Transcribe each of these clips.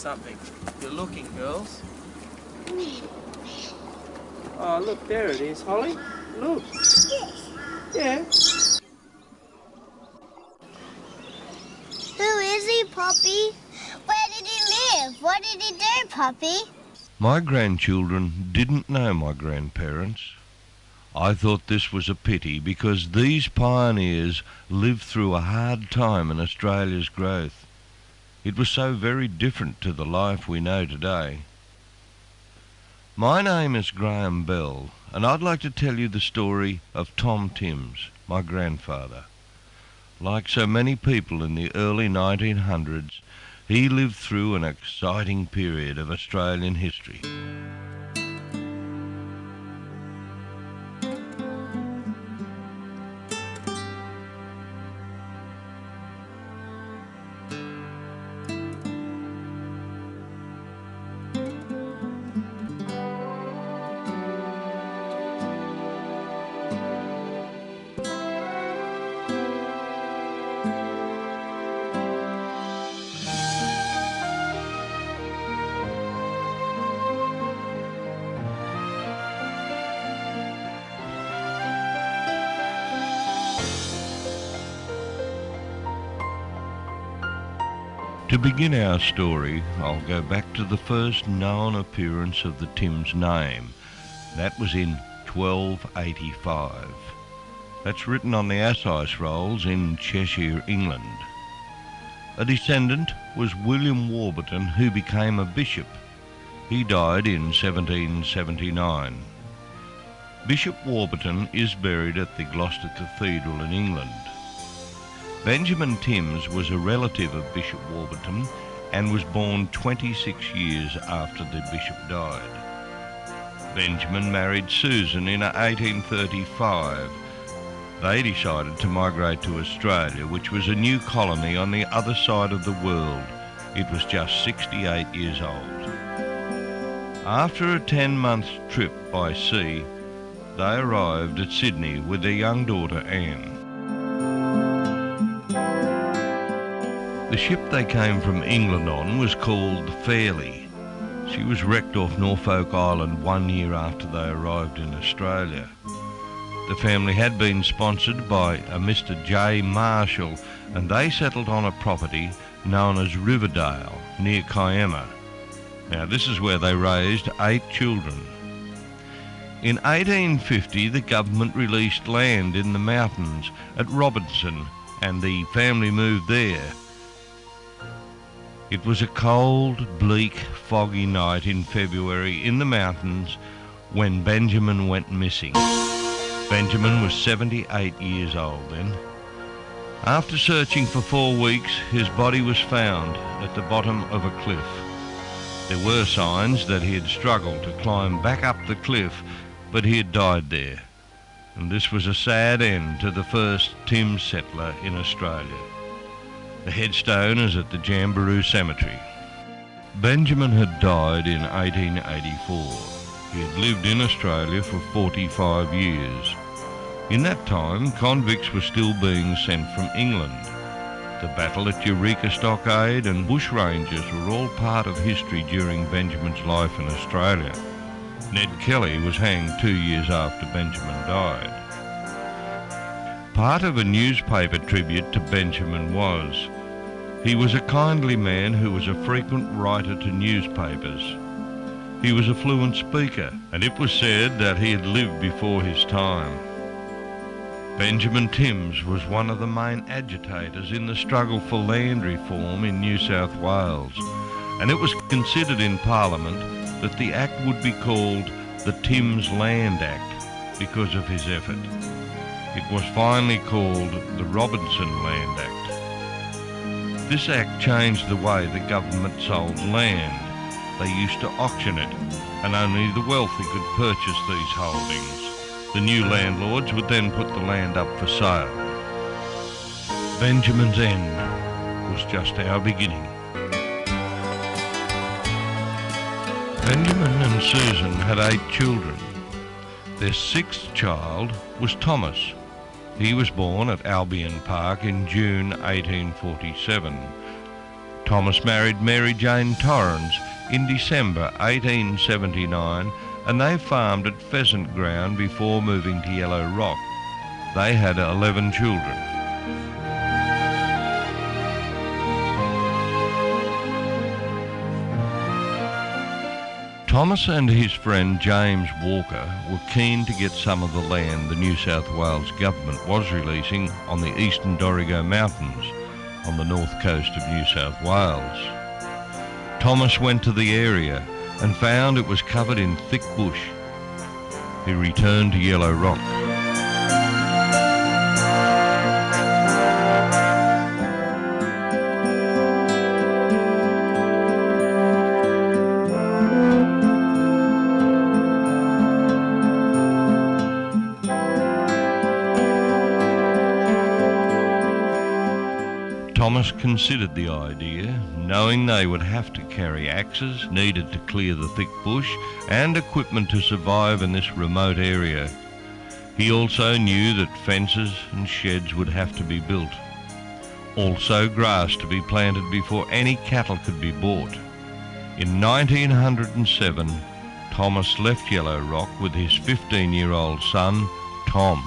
something. You're looking, girls. Oh, look, there it is, Holly. Look. Yeah. Who is he, Poppy? Where did he live? What did he do, Poppy? My grandchildren didn't know my grandparents. I thought this was a pity because these pioneers lived through a hard time in Australia's growth. It was so very different to the life we know today. My name is Graham Bell, and I'd like to tell you the story of Tom Timms, my grandfather. Like so many people in the early 1900s, he lived through an exciting period of Australian history. To begin our story, I'll go back to the first known appearance of the Timms name. That was in 1285. That's written on the Assize rolls in Cheshire, England. A descendant was William Warburton, who became a bishop. He died in 1779. Bishop Warburton is buried at the Gloucester Cathedral in England. Benjamin Timms was a relative of Bishop Warburton and was born 26 years after the bishop died. Benjamin married Susan in 1835. They decided to migrate to Australia, which was a new colony on the other side of the world. It was just 68 years old. After a 10-month trip by sea, they arrived at Sydney with their young daughter Anne. The ship they came from England on was called the Fairlie. She was wrecked off Norfolk Island 1 year after they arrived in Australia. The family had been sponsored by a Mr. J. Marshall, and they settled on a property known as Riverdale, near Kiama. Now this is where they raised 8 children. In 1850 the government released land in the mountains at Robinson, and the family moved there. It was a cold, bleak, foggy night in February in the mountains when Benjamin went missing. Benjamin was 78 years old then. After searching for 4 weeks, his body was found at the bottom of a cliff. There were signs that he had struggled to climb back up the cliff, but he had died there. And this was a sad end to the first Timms settler in Australia. The headstone is at the Jamberoo Cemetery. Benjamin had died in 1884. He had lived in Australia for 45 years. In that time, convicts were still being sent from England. The battle at Eureka Stockade and bushrangers were all part of history during Benjamin's life in Australia. Ned Kelly was hanged 2 years after Benjamin died. Part of a newspaper tribute to Benjamin was, he was a kindly man who was a frequent writer to newspapers. He was a fluent speaker, and it was said that he had lived before his time. Benjamin Timms was one of the main agitators in the struggle for land reform in New South Wales, and it was considered in Parliament that the Act would be called the Timms Land Act because of his effort. It was finally called the Robinson Land Act. This act changed the way the government sold land. They used to auction it, and only the wealthy could purchase these holdings. The new landlords would then put the land up for sale. Benjamin's end was just our beginning. Benjamin and Susan had 8 children. Their 6th child was Thomas. He was born at Albion Park in June 1847. Thomas married Mary Jane Torrens in December 1879, and they farmed at Pheasant Ground before moving to Yellow Rock. They had 11 children. Thomas and his friend James Walker were keen to get some of the land the New South Wales government was releasing on the Eastern Dorrigo Mountains on the north coast of New South Wales. Thomas went to the area and found it was covered in thick bush. He returned to Yellow Rock. Thomas considered the idea, knowing they would have to carry axes needed to clear the thick bush and equipment to survive in this remote area. He also knew that fences and sheds would have to be built. Also grass to be planted before any cattle could be bought. In 1907, Thomas left Yellow Rock with his 15-year-old son, Tom.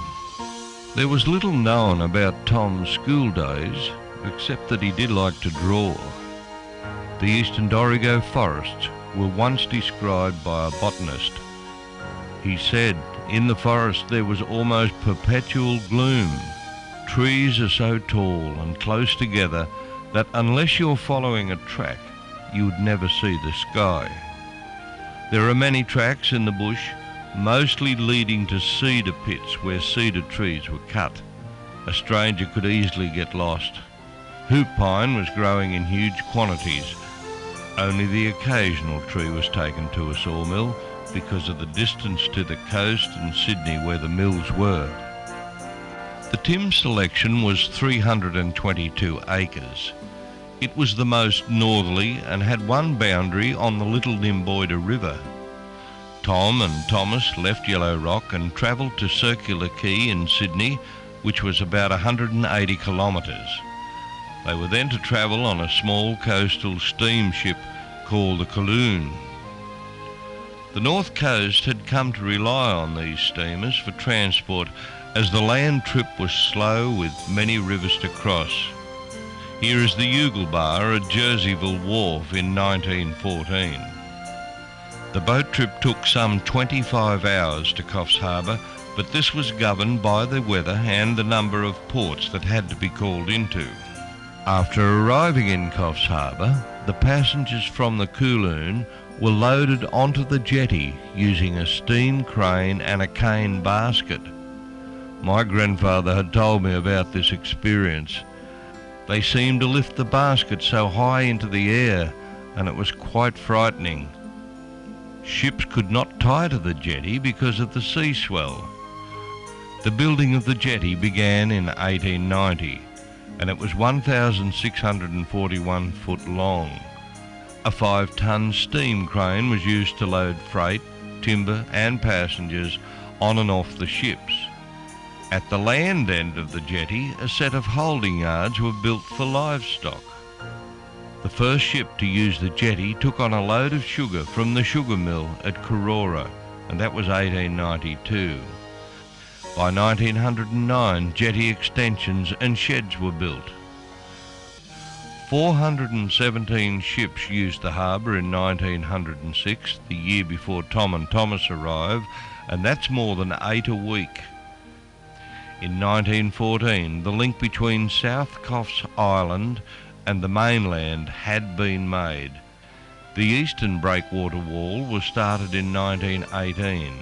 There was little known about Tom's school days, except that he did like to draw. The Eastern Dorrigo forests were once described by a botanist. He said, in the forest there was almost perpetual gloom. Trees are so tall and close together that unless you're following a track, you would never see the sky. There are many tracks in the bush, mostly leading to cedar pits where cedar trees were cut. A stranger could easily get lost. Hoop pine was growing in huge quantities. Only the occasional tree was taken to a sawmill because of the distance to the coast and Sydney where the mills were. The Tim selection was 322 acres. It was the most northerly and had one boundary on the Little Nimboida River. Tom and Thomas left Yellow Rock and travelled to Circular Quay in Sydney, which was about 180 kilometres. They were then to travel on a small coastal steamship called the Kowloon. The North Coast had come to rely on these steamers for transport as the land trip was slow with many rivers to cross. Here is the Yougle Bar at Jerseyville Wharf in 1914. The boat trip took some 25 hours to Coffs Harbour, but this was governed by the weather and the number of ports that had to be called into. After arriving in Coffs Harbour, the passengers from the Kowloon were loaded onto the jetty using a steam crane and a cane basket. My grandfather had told me about this experience. They seemed to lift the basket so high into the air, and it was quite frightening. Ships could not tie to the jetty because of the sea swell. The building of the jetty began in 1890. And it was 1,641 foot long. A 5-ton steam crane was used to load freight, timber and passengers on and off the ships. At the land end of the jetty, a set of holding yards were built for livestock. The first ship to use the jetty took on a load of sugar from the sugar mill at Karora, and that was 1892. By 1909, jetty extensions and sheds were built. 417 ships used the harbour in 1906, the year before Tom and Thomas arrived, and that's more than 8 a week. In 1914, the link between South Coffs Island and the mainland had been made. The eastern breakwater wall was started in 1918.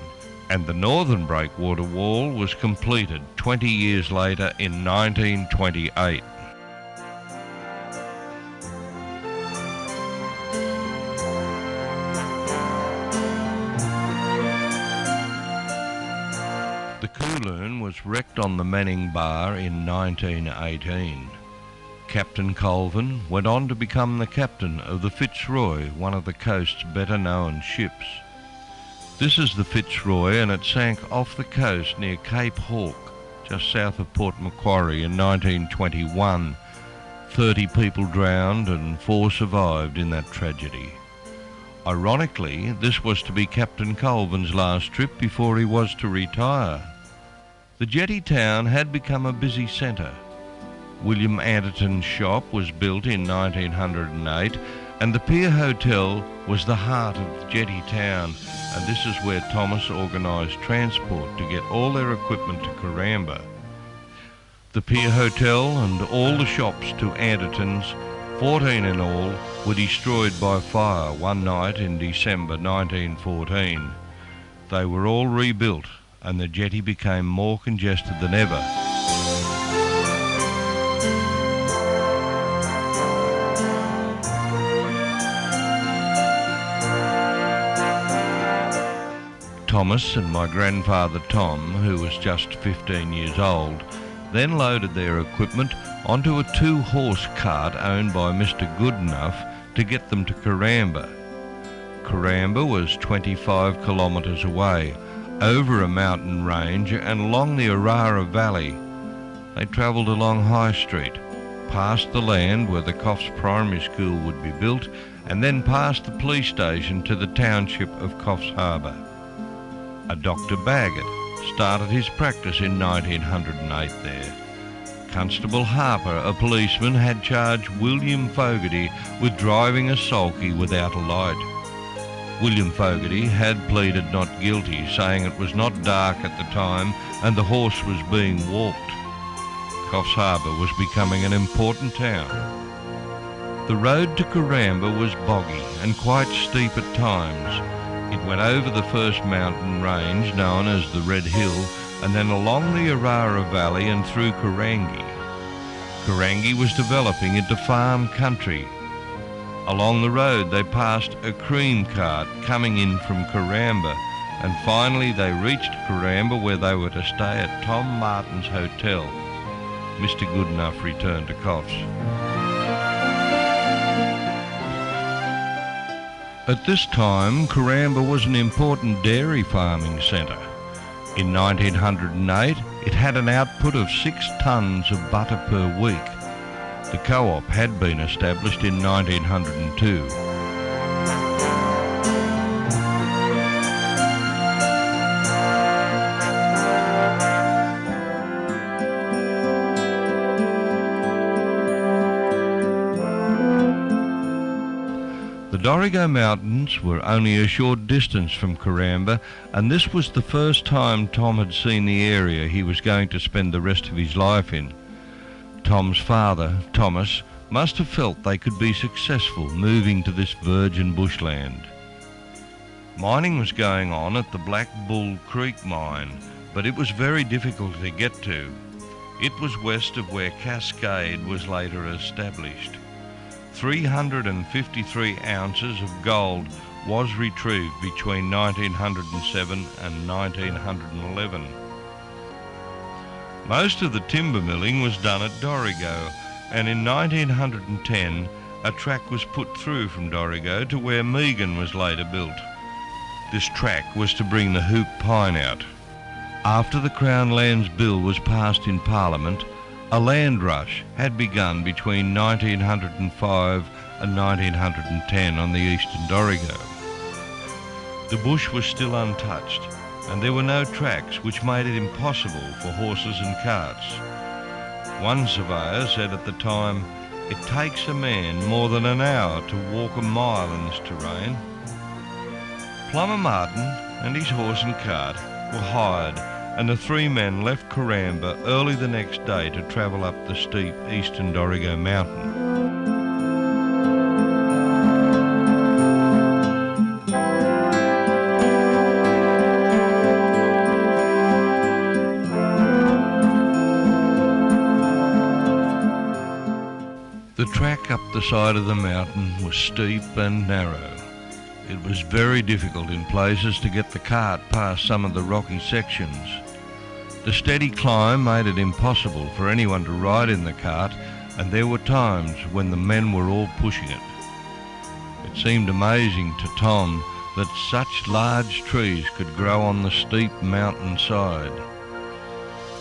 And the northern breakwater wall was completed 20 years later in 1928. The Kowloon was wrecked on the Manning Bar in 1918. Captain Colvin went on to become the captain of the Fitzroy, one of the coast's better-known ships. This is the Fitzroy, and it sank off the coast near Cape Hawke, just south of Port Macquarie in 1921. 30 people drowned and 4 survived in that tragedy. Ironically, this was to be Captain Colvin's last trip before he was to retire. The jetty town had become a busy centre. William Anderton's shop was built in 1908, and the Pier Hotel was the heart of the jetty town, and this is where Thomas organised transport to get all their equipment to Karamba. The Pier Hotel and all the shops to Anderton's, 14 in all, were destroyed by fire one night in December 1914. They were all rebuilt, and the jetty became more congested than ever. Thomas and my grandfather Tom, who was just 15 years old, then loaded their equipment onto a 2-horse cart owned by Mr. Goodenough to get them to Karamba. Karamba was 25 kilometres away, over a mountain range and along the Orara Valley. They travelled along High Street, past the land where the Coffs Primary School would be built, and then past the police station to the township of Coffs Harbour. A Dr. Baggett started his practice in 1908 there. Constable Harper, a policeman, had charged William Fogarty with driving a sulky without a light. William Fogarty had pleaded not guilty, saying it was not dark at the time and the horse was being walked. Coffs Harbour was becoming an important town. The road to Karamba was boggy and quite steep at times. It went over the first mountain range known as the Red Hill and then along the Orara Valley and through Karangi. Karangi was developing into farm country. Along the road they passed a cream cart coming in from Karamba, and finally they reached Karamba where they were to stay at Tom Martin's hotel. Mr. Goodenough returned to Coffs. At this time, Karamba was an important dairy farming centre. In 1908, it had an output of 6 tonnes of butter per week. The co-op had been established in 1902. The Dorrigo Mountains were only a short distance from Karamba, and this was the first time Tom had seen the area he was going to spend the rest of his life in. Tom's father, Thomas, must have felt they could be successful moving to this virgin bushland. Mining was going on at the Black Bull Creek mine, but it was very difficult to get to. It was west of where Cascade was later established. 353 ounces of gold was retrieved between 1907 and 1911. Most of the timber milling was done at Dorrigo, and in 1910 a track was put through from Dorrigo to where Meagan was later built. This track was to bring the hoop pine out. After the Crown Lands Bill was passed in Parliament, a land rush had begun between 1905 and 1910 on the Eastern Dorrigo. The bush was still untouched, and there were no tracks, which made it impossible for horses and carts. One surveyor said at the time, "It takes a man more than an hour to walk a mile in this terrain." Plumber Martin and his horse and cart were hired, and the 3 men left Karamba early the next day to travel up the steep Eastern Dorrigo mountain. The track up the side of the mountain was steep and narrow. It was very difficult in places to get the cart past some of the rocky sections. The steady climb made it impossible for anyone to ride in the cart, and there were times when the men were all pushing it. It seemed amazing to Tom that such large trees could grow on the steep mountain side.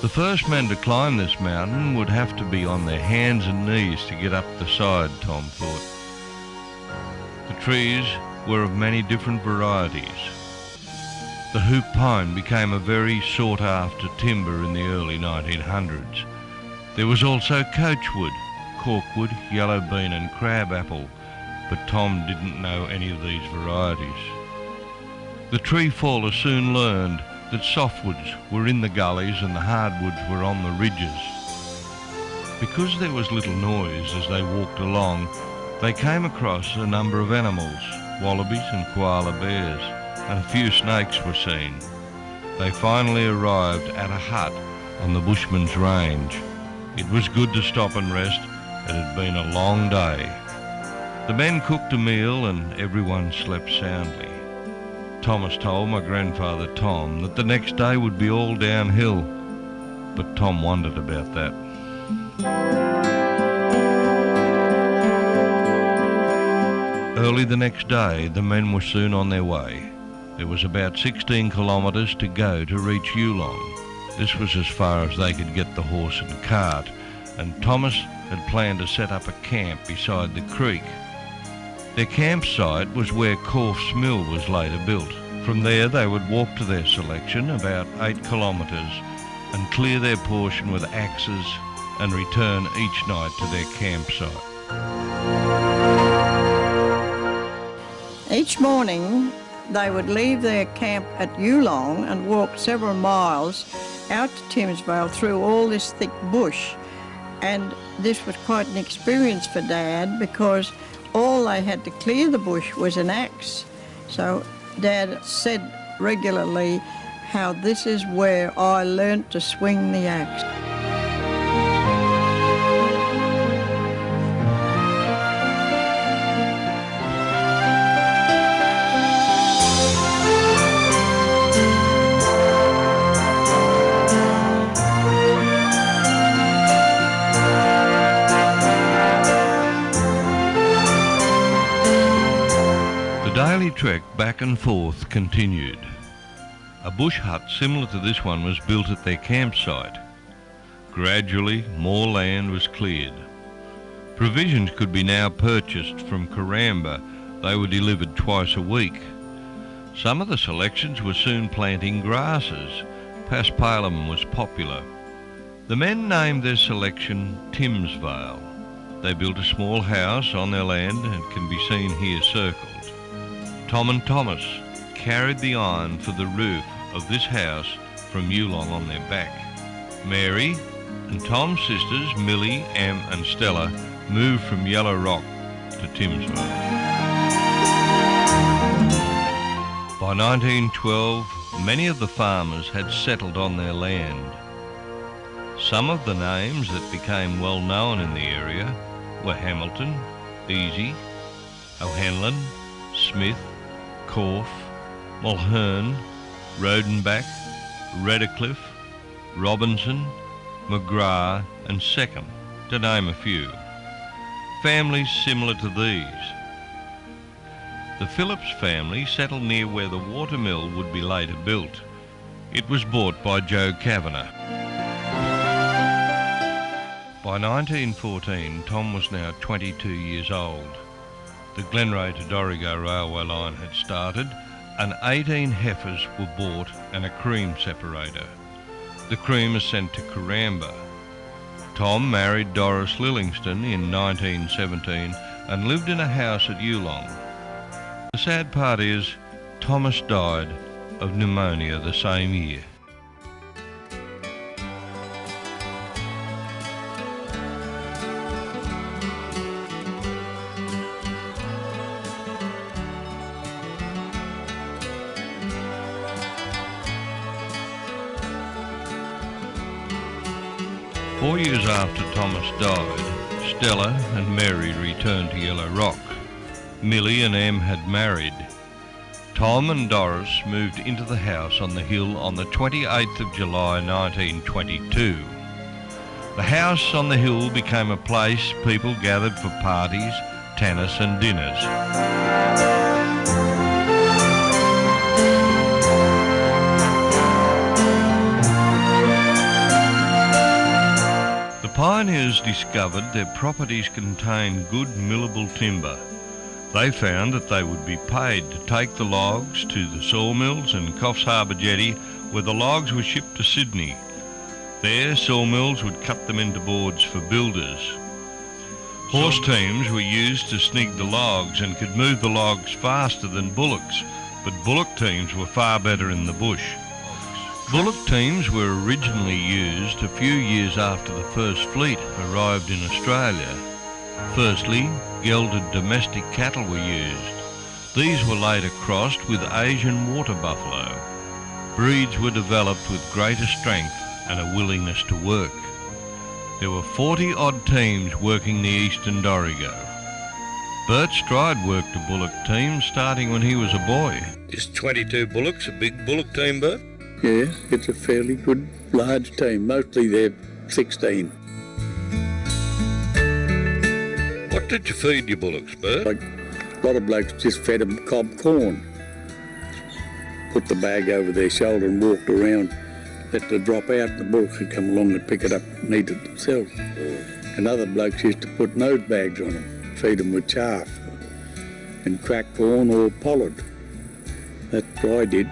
The first men to climb this mountain would have to be on their hands and knees to get up the side, Tom thought. The trees were of many different varieties. The hoop pine became a very sought-after timber in the early 1900s. There was also coachwood, corkwood, yellow bean and crab apple, but Tom didn't know any of these varieties. The tree faller soon learned that softwoods were in the gullies and the hardwoods were on the ridges. Because there was little noise as they walked along, they came across a number of animals, wallabies and koala bears, and a few snakes were seen. They finally arrived at a hut on the bushman's range. It was good to stop and rest. It had been a long day. The men cooked a meal and everyone slept soundly. Thomas told my grandfather Tom that the next day would be all downhill, but Tom wondered about that. Early the next day, the men were soon on their way. There was about 16 kilometres to go to reach Yulong. This was as far as they could get the horse and cart, and Thomas had planned to set up a camp beside the creek. Their campsite was where Corf's mill was later built. From there they would walk to their selection, about 8 kilometres, and clear their portion with axes and return each night to their campsite. Each morning they would leave their camp at Yulong and walk several miles out to Timsvale through all this thick bush. And this was quite an experience for Dad because all they had to clear the bush was an axe. So Dad said regularly how this is where I learnt to swing the axe. The daily trek back and forth continued. A bush hut similar to this one was built at their campsite. Gradually, more land was cleared. Provisions could be now purchased from Karamba. They were delivered twice a week. Some of the selections were soon planting grasses. Paspalum was popular. The men named their selection Timsvale. They built a small house on their land and can be seen here circled. Tom and Thomas carried the iron for the roof of this house from Yulong on their back. Mary and Tom's sisters, Millie, Em and Stella, moved from Yellow Rock to Timsvale. By 1912, many of the farmers had settled on their land. Some of the names that became well known in the area were Hamilton, Easy, O'Hanlon, Smith, Corf, Mulhern, Rodenbach, Redcliffe, Robinson, McGrath and Seckham, to name a few. Families similar to these. The Phillips family settled near where the watermill would be later built. It was bought by Joe Kavanagh. By 1914, Tom was now 22 years old. The Glenray to Dorrigo railway line had started, and 18 heifers were bought and a cream separator. The cream is sent to Karamba. Tom married Doris Lillingston in 1917 and lived in a house at Yulong. The sad part is, Thomas died of pneumonia the same year. Four years after Thomas died, Stella and Mary returned to Yellow Rock. Millie and Em had married. Tom and Doris moved into the house on the hill on the 28th of July 1922. The house on the hill became a place people gathered for parties, tennis and dinners. discovered their properties contained good millable timber. They found that they would be paid to take the logs to the sawmills and Coffs Harbour Jetty, where the logs were shipped to Sydney. There, sawmills would cut them into boards for builders. Horse teams were used to snig the logs and could move the logs faster than bullocks, but bullock teams were far better in the bush. Bullock teams were originally used a few years after the first fleet arrived in Australia. Firstly, gelded domestic cattle were used. These were later crossed with Asian water buffalo. Breeds were developed with greater strength and a willingness to work. There were 40-odd teams working the Eastern Dorrigo. Bert Stride worked a bullock team starting when he was a boy. Is 22 bullocks a big bullock team, Bert? Yeah, it's a fairly good large team. Mostly they're 16. What did you feed your bullocks, Bert? Like a lot of blokes just fed them cob corn. Put the bag over their shoulder and walked around. Let the drop out and the bullocks would come along and pick it up and eat it themselves. And other blokes used to put nose bags on them, feed them with chaff and cracked corn or pollard. That's what I did.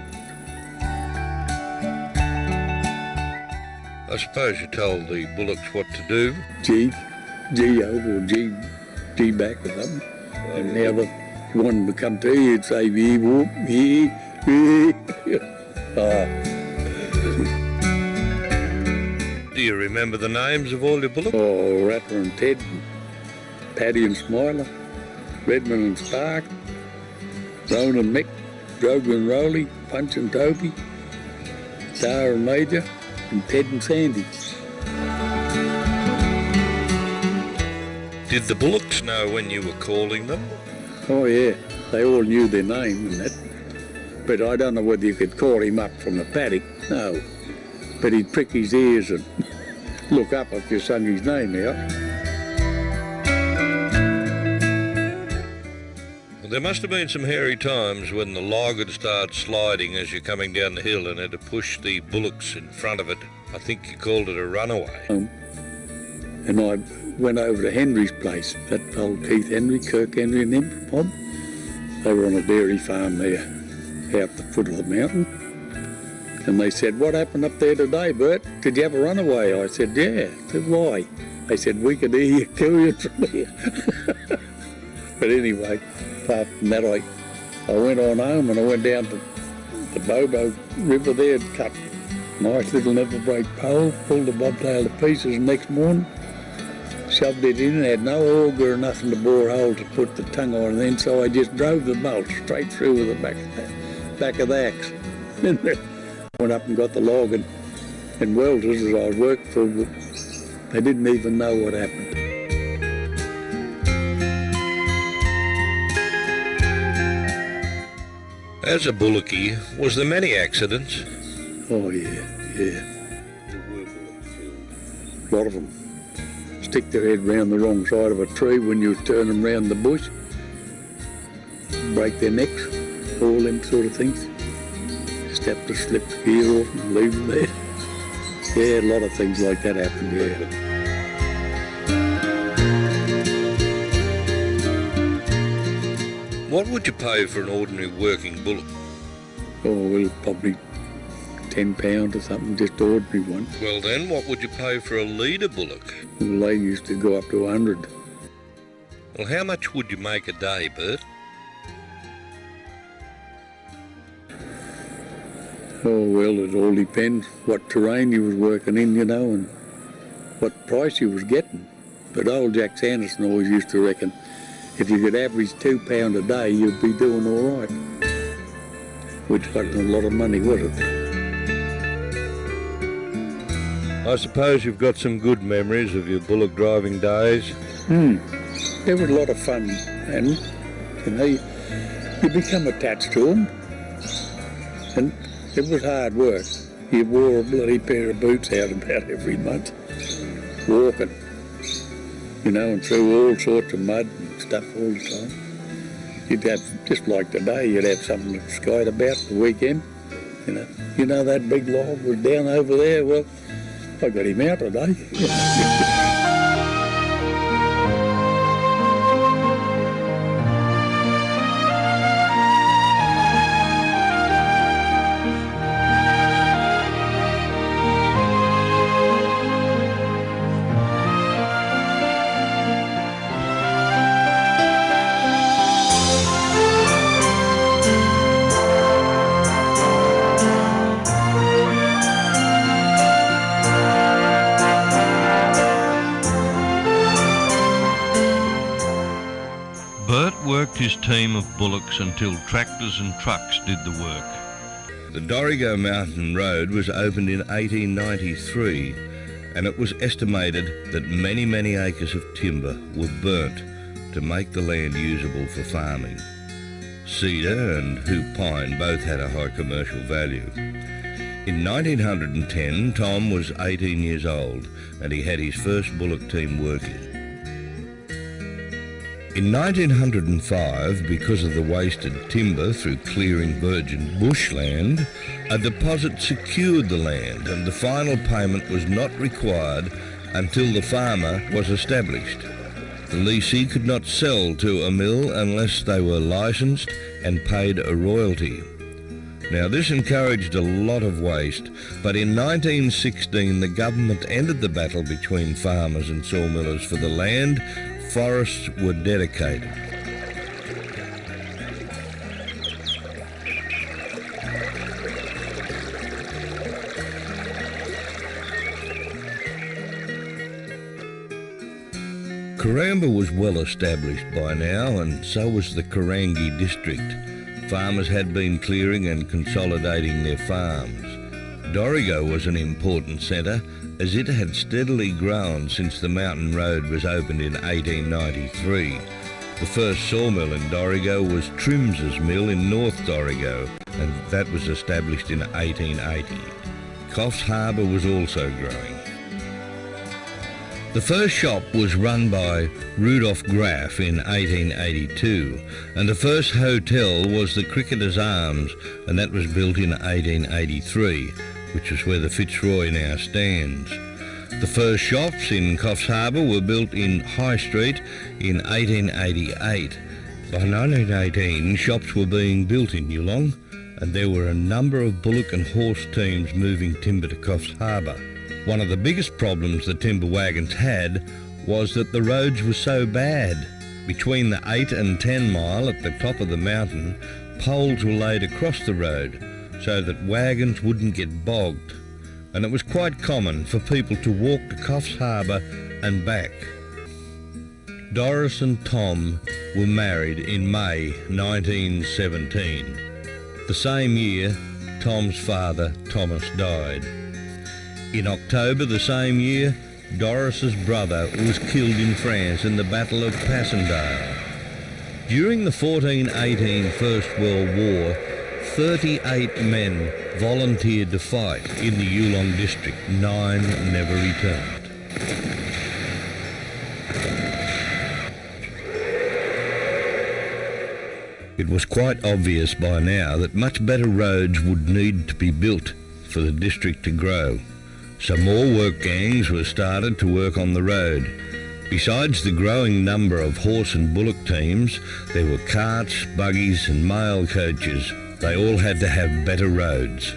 I suppose you told the bullocks what to do. G over or G back or something. And now if you want them to come to you, you'd say, wee, whoop, wee, wee. Do you remember the names of all your bullocks? Oh, Rattler and Ted, Paddy and Smiler, Redmond and Spark, Rowan and Mick, Droger and Rowley, Punch and Toby, Tara and Major, and Ted and Sandy. Did the bullocks know when you were calling them? Oh yeah, they all knew their name and that. But I don't know whether you could call him up from the paddock, no. But he'd prick his ears and look up if you sung his name out. Well, there must have been some hairy times when the log had started sliding as you're coming down the hill and had to push the bullocks in front of it. I think you called it a runaway. And I went over to Henry's place, that old Keith Henry, Kirk Henry and them, Bob. They were on a dairy farm there, out the foot of the mountain. And they said, what happened up there today, Bert? Did you have a runaway? I said, yeah. I said, why? They said, we could hear you carrying from here. But anyway, apart from that, I went on home and I went down to the Bobo River there and cut a nice little never break pole, pulled the bobtail to pieces, and next morning shoved it in and had no auger or nothing to bore a hole to put the tongue on, and then so I just drove the bolt straight through with the back of the axe. Went up and got the log and welders that I worked for, but they didn't even know what happened. As a bullocky, was there many accidents? Oh yeah. A lot of them. Stick their head round the wrong side of a tree when you turn them round the bush. Break their necks, all them sort of things. Just have to slip the gear off and leave them there. Yeah, a lot of things like that happened, yeah. What would you pay for an ordinary working bullock? Oh, well, probably £10 or something, just ordinary one. Well then, what would you pay for a leader bullock? Well, they used to go up to 100. Well, how much would you make a day, Bert? Oh, well, it all depends what terrain you was working in, you know, and what price you was getting. But old Jack Sanderson always used to reckon if you could average £2 a day, you'd be doing all right. Which wasn't a lot of money, was it? I suppose you've got some good memories of your bullock driving days. It was a lot of fun, and you know, you become attached to them, and it was hard work. You wore a bloody pair of boots out about every month, walking, you know, and through all sorts of mud and stuff all the time. You'd have, just like today, you'd have something to skate about the weekend, you know. You know that big log was down over there? Well, I got him out today. his team of bullocks until tractors and trucks did the work. The Dorrigo Mountain Road was opened in 1893, and it was estimated that many, many acres of timber were burnt to make the land usable for farming. Cedar and hoop pine both had a high commercial value. In 1910, Tom was 18 years old and he had his first bullock team working. In 1905, because of the wasted timber through clearing virgin bushland, a deposit secured the land and the final payment was not required until the farmer was established. The leasee could not sell to a mill unless they were licensed and paid a royalty. Now this encouraged a lot of waste, but in 1916 the government ended the battle between farmers and sawmillers for the land. Forests were dedicated. Karamba was well established by now, and so was the Karangi district. Farmers had been clearing and consolidating their farms. Dorrigo was an important centre, as it had steadily grown since the mountain road was opened in 1893. The first sawmill in Dorrigo was Trims's mill in North Dorrigo, and that was established in 1880. Coffs Harbour was also growing. The first shop was run by Rudolph Graff in 1882, and the first hotel was the Cricketers Arms, and that was built in 1883, which is where the Fitzroy now stands. The first shops in Coffs Harbour were built in High Street in 1888. By 1918, shops were being built in Geelong, and there were a number of bullock and horse teams moving timber to Coffs Harbour. One of the biggest problems the timber wagons had was that the roads were so bad. Between the 8 and 10 mile at the top of the mountain, poles were laid across the road so that wagons wouldn't get bogged, and it was quite common for people to walk to Coffs Harbour and back. Doris and Tom were married in May 1917. The same year, Tom's father, Thomas, died. In October the same year, Doris's brother was killed in France in the Battle of Passchendaele. During the 1418 First World War, 38 men volunteered to fight in the Geelong district. 9 never returned. It was quite obvious by now that much better roads would need to be built for the district to grow. So more work gangs were started to work on the road. Besides the growing number of horse and bullock teams, there were carts, buggies and mail coaches. They all had to have better roads.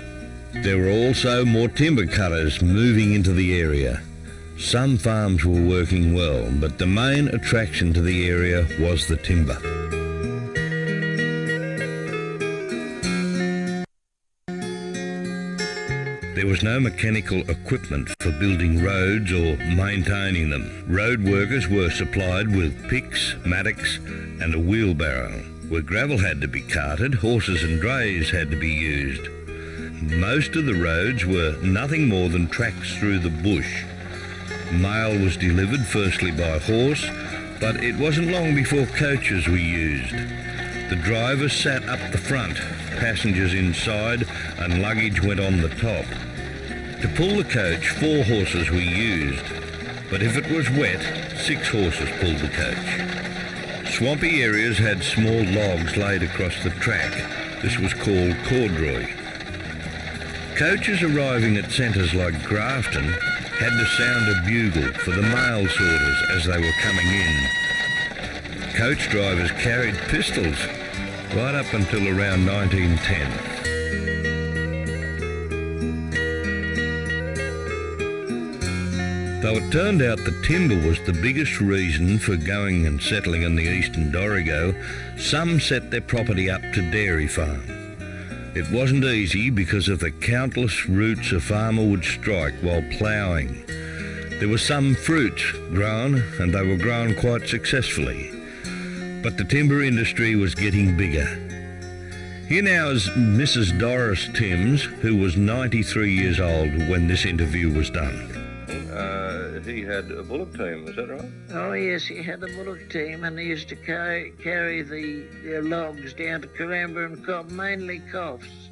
There were also more timber cutters moving into the area. Some farms were working well, but the main attraction to the area was the timber. There was no mechanical equipment for building roads or maintaining them. Road workers were supplied with picks, mattocks and a wheelbarrow. Where gravel had to be carted, horses and drays had to be used. Most of the roads were nothing more than tracks through the bush. Mail was delivered firstly by horse, but it wasn't long before coaches were used. The drivers sat up the front, passengers inside, and luggage went on the top. To pull the coach, 4 horses were used, but if it was wet, 6 horses pulled the coach. Swampy areas had small logs laid across the track. This was called corduroy. Coaches arriving at centres like Grafton had to sound a bugle for the mail sorters as they were coming in. Coach drivers carried pistols right up until around 1910. Though it turned out that timber was the biggest reason for going and settling in the Eastern Dorrigo, some set their property up to dairy farm. It wasn't easy because of the countless routes a farmer would strike while ploughing. There were some fruits grown, and they were grown quite successfully. but the timber industry was getting bigger. Here now is Mrs. Doris Timms, who was 93 years old when this interview was done. He had a bullock team, is that right? Oh yes, he had a bullock team, and he used to carry the logs down to Caramba and Cobb, mainly Coffs,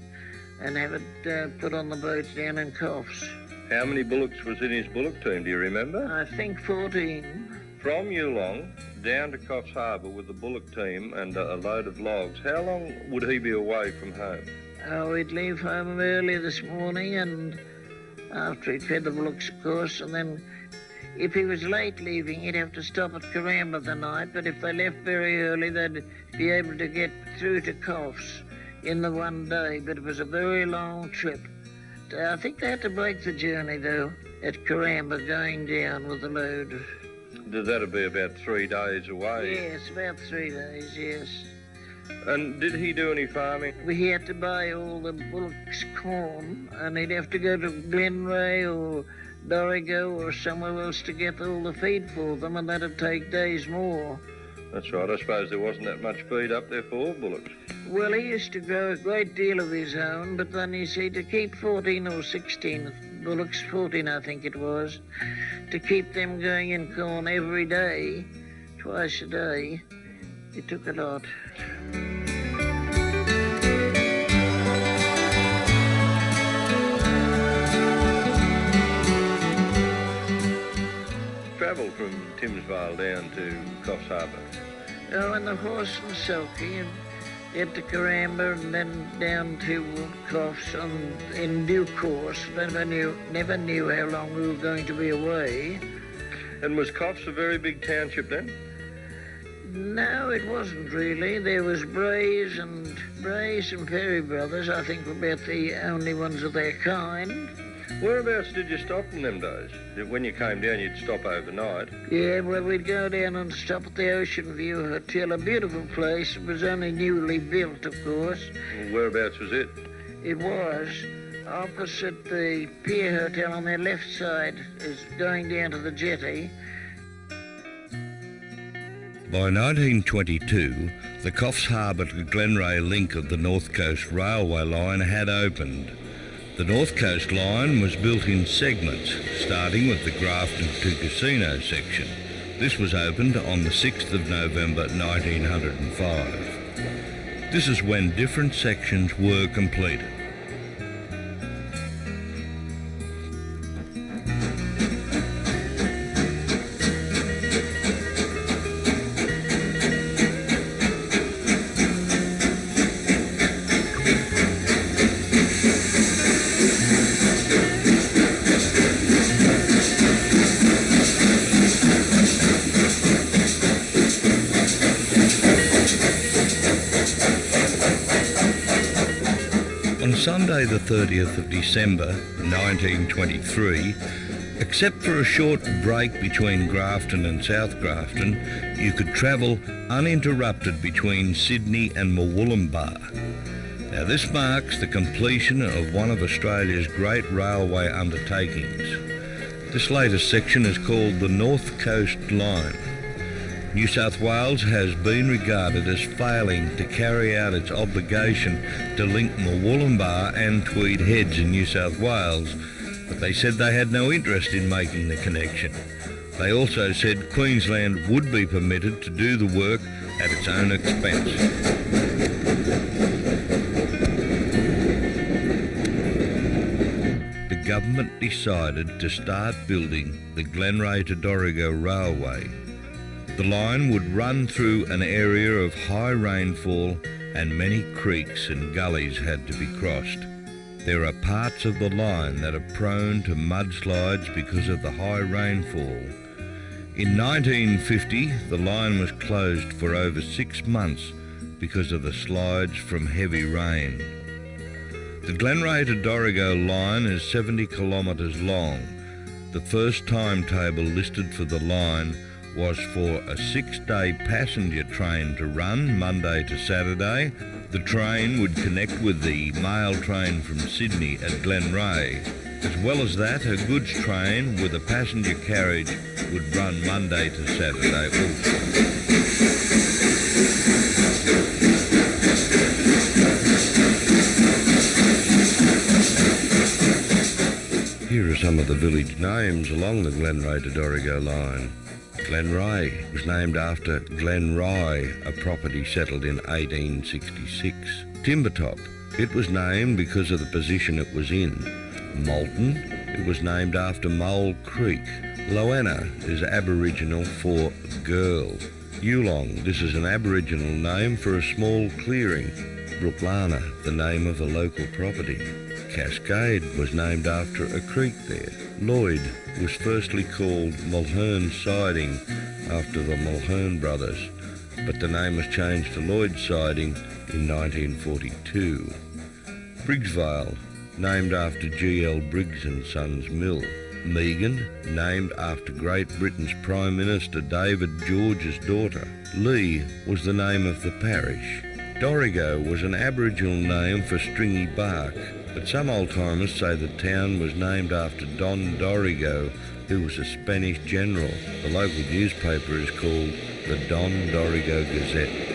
and have it put on the boats down in Coffs. How many bullocks was in his bullock team, do you remember? I think 14. From Yulong down to Coffs Harbour with the bullock team and a load of logs, how long would he be away from home? Oh, he'd leave home early this morning, and after he'd fed the bullocks, of course, and then if he was late leaving, he'd have to stop at Caramba the night, but if they left very early, they'd be able to get through to Coffs in the one day, but it was a very long trip. I think they had to break the journey, though, at Caramba, going down with the load. That'd be about 3 days away. Yes, about 3 days, yes. And did he do any farming? He had to buy all the bullocks' corn, and he'd have to go to Glenray or Dorrigo or somewhere else to get all the feed for them, and that'd take days more. That's right. I suppose there wasn't that much feed up there for all bullocks. Well, he used to grow a great deal of his own, but then you see, to keep 14 or 16 bullocks, 14 I think it was, to keep them going in corn every day, twice a day, it took a lot. Travelled from Timsvale down to Coffs Harbour. Oh, and the horse and sulky, and get to Caramba and then down to Coffs in due course. Never knew how long we were going to be away. And was Coffs a very big township then? No, it wasn't really. There was Brays and Ferry Brothers, I think, were about the only ones of their kind. Whereabouts did you stop in them days? When you came down, you'd stop overnight. Yeah, well, we'd go down and stop at the Ocean View Hotel, a beautiful place. It was only newly built, of course. Whereabouts was it? It was opposite the Pier Hotel on their left side, is going down to the jetty. By 1922, the Coffs Harbour to Glenray link of the North Coast Railway line had opened. The North Coast line was built in segments, starting with the Grafton to Casino section. This was opened on the 6th of November 1905. This is when different sections were completed. On Sunday the 30th of December 1923, except for a short break between Grafton and South Grafton, you could travel uninterrupted between Sydney and Murwillumbah. Now this marks the completion of one of Australia's great railway undertakings. This latest section is called the North Coast Line. New South Wales has been regarded as failing to carry out its obligation to link Murwillumbah and Tweed Heads in New South Wales, but they said they had no interest in making the connection. They also said Queensland would be permitted to do the work at its own expense. The government decided to start building the Glenray to Dorrigo Railway. The line would run through an area of high rainfall and many creeks and gullies had to be crossed. There are parts of the line that are prone to mudslides because of the high rainfall. In 1950, the line was closed for over 6 months because of the slides from heavy rain. The Glenray to Dorrigo line is 70 kilometres long. The first timetable listed for the line was for a 6-day passenger train to run Monday to Saturday. The train would connect with the mail train from Sydney at Glenray. As well as that, a goods train with a passenger carriage would run Monday to Saturday also. Here are some of the village names along the Glenray to Dorrigo line. Glenray was named after Glenrye, a property settled in 1866. Timbertop, it was named because of the position it was in. Moulton, it was named after Mole Creek. Loanna is Aboriginal for girl. Yulong, this is an Aboriginal name for a small clearing. Brooklana, the name of a local property. Cascade was named after a creek there. Lloyd was firstly called Mulhern Siding after the Mulhern brothers, but the name was changed to Lloyd Siding in 1942. Briggsvale, named after G.L. Briggs and Sons Mill. Meagan, named after Great Britain's Prime Minister David George's daughter. Lee was the name of the parish. Dorrigo was an Aboriginal name for stringy bark, but some old-timers say the town was named after Don Dorrigo, who was a Spanish general. The local newspaper is called the Don Dorrigo Gazette.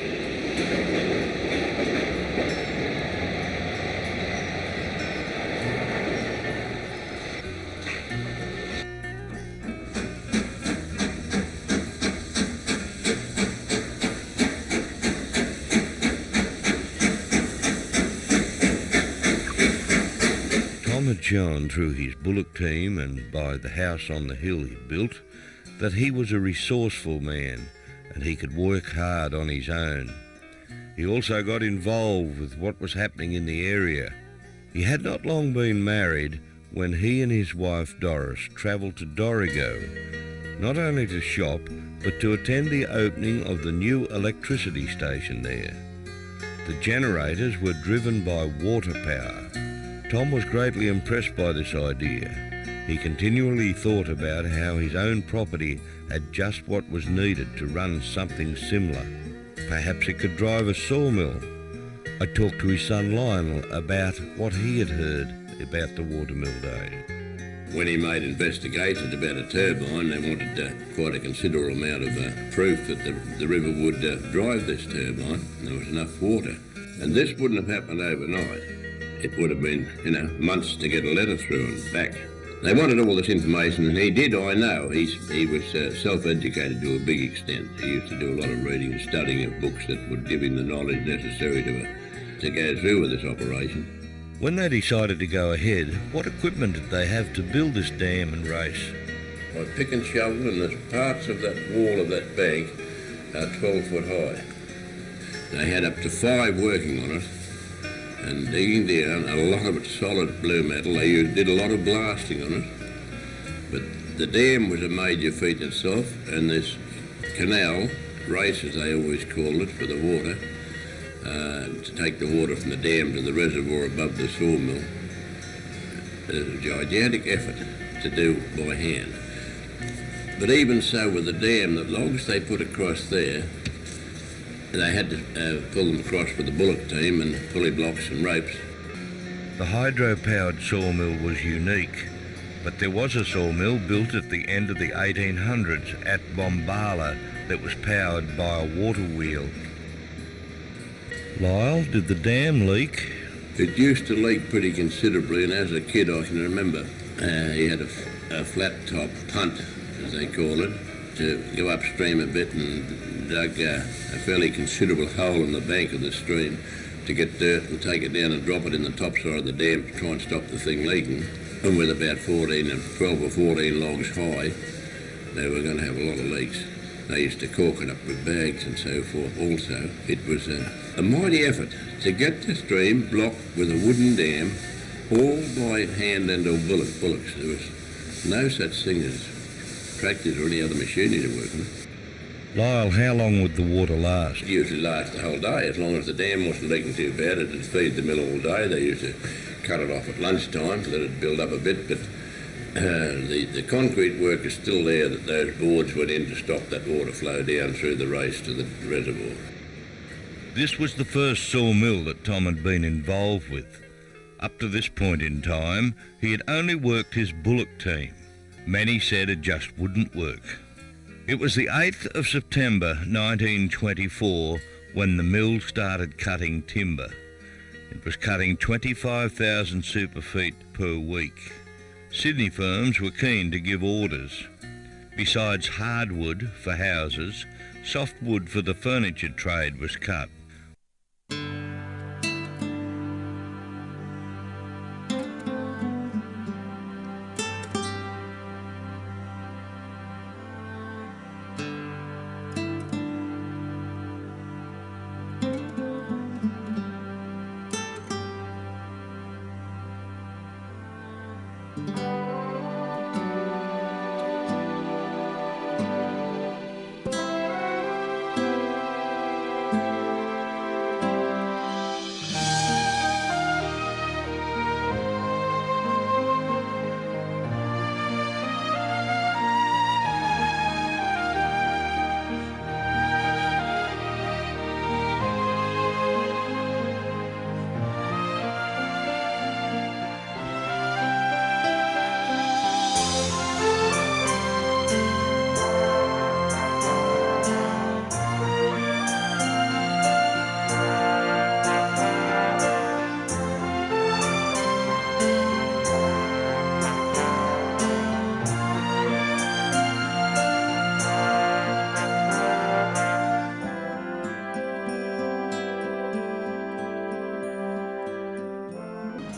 Had shown through his bullock team and by the house on the hill he built that he was a resourceful man and he could work hard on his own. He also got involved with what was happening in the area. He had not long been married when he and his wife Doris travelled to Dorrigo, not only to shop but to attend the opening of the new electricity station there. The generators were driven by water power. Tom was greatly impressed by this idea. He continually thought about how his own property had just what was needed to run something similar. Perhaps it could drive a sawmill. I talked to his son Lionel about what he had heard about the watermill day. When he made investigations about a turbine, they wanted quite a considerable amount of proof that the river would drive this turbine. There was enough water. And this wouldn't have happened overnight. It would have been, months to get a letter through and back. They wanted all this information, and he did, I know. He was self-educated to a big extent. He used to do a lot of reading and studying of books that would give him the knowledge necessary to go through with this operation. When they decided to go ahead, what equipment did they have to build this dam and race? By pick and shovel, and there's parts of that wall of that bank are 12 foot high. They had up to 5 working on it, and digging down, a lot of it solid blue metal. They did a lot of blasting on it. But the dam was a major feat itself, and this canal, race as they always called it, for the water, to take the water from the dam to the reservoir above the sawmill. It was a gigantic effort to do by hand. But even so, with the dam, the logs they put across there, they had to pull them across with the bullock team and pulley blocks and ropes. The hydro-powered sawmill was unique, but there was a sawmill built at the end of the 1800s at Bombala that was powered by a water wheel. Lyle, did the dam leak? It used to leak pretty considerably, and as a kid I can remember he had a flat top punt, as they call it, to go upstream a bit and dug a fairly considerable hole in the bank of the stream to get dirt and take it down and drop it in the top side of the dam to try and stop the thing leaking. And with about 12 or 14 logs high, they were going to have a lot of leaks. They used to cork it up with bags and so forth also. It was a mighty effort to get the stream blocked with a wooden dam, all by hand and or bullocks. There was no such thing as tractors or any other machinery to work on. Lyle, how long would the water last? It usually lasts the whole day. As long as the dam wasn't leaking too bad, it'd feed the mill all day. They used to cut it off at lunchtime to let it build up a bit, but the concrete work is still there, that those boards went in to stop that water flow down through the race to the reservoir. This was the first sawmill that Tom had been involved with. Up to this point in time, he had only worked his bullock team. Many said it just wouldn't work. It was the 8th of September 1924 when the mill started cutting timber. It was cutting 25,000 super feet per week. Sydney firms were keen to give orders. Besides hardwood for houses, softwood for the furniture trade was cut.